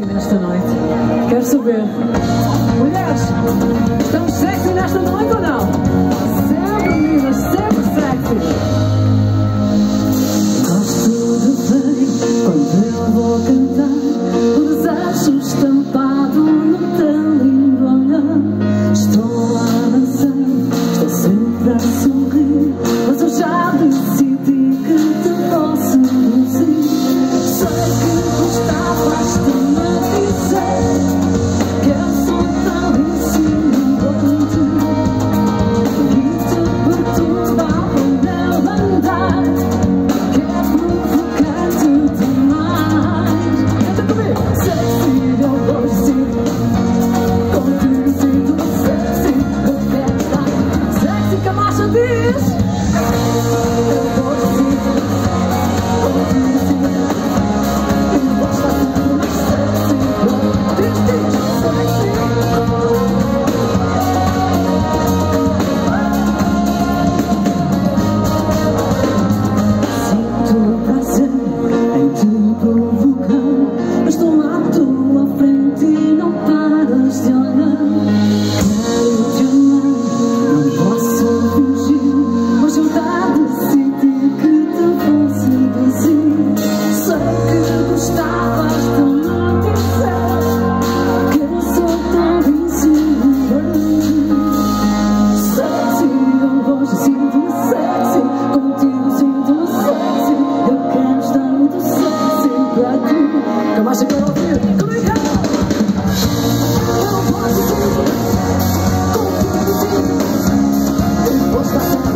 Nesta noite, quero saber, mulheres, estamos sexy nesta noite ou não? Sempre, meninas, sempre sexy. Gosto de ver quando eu vou cantar o desejo estampado no teu lindo olhar. Estou a dançar, estou sempre a sorrir, mas eu já decidi que te vou seduzir. Sei que gostavas de me dizer que eu sou tão insinuante e te perturbava o meu andar, que é provocante demais. Canta comigo! Sexy, eu vou sim, contigo sinto sexy, eu quero estar sexy, que a marcha diz. Eu vou sim, contigo sinto mas eu quero ouvir, como é que é? Eu posso ser contigo, sim, eu posso estar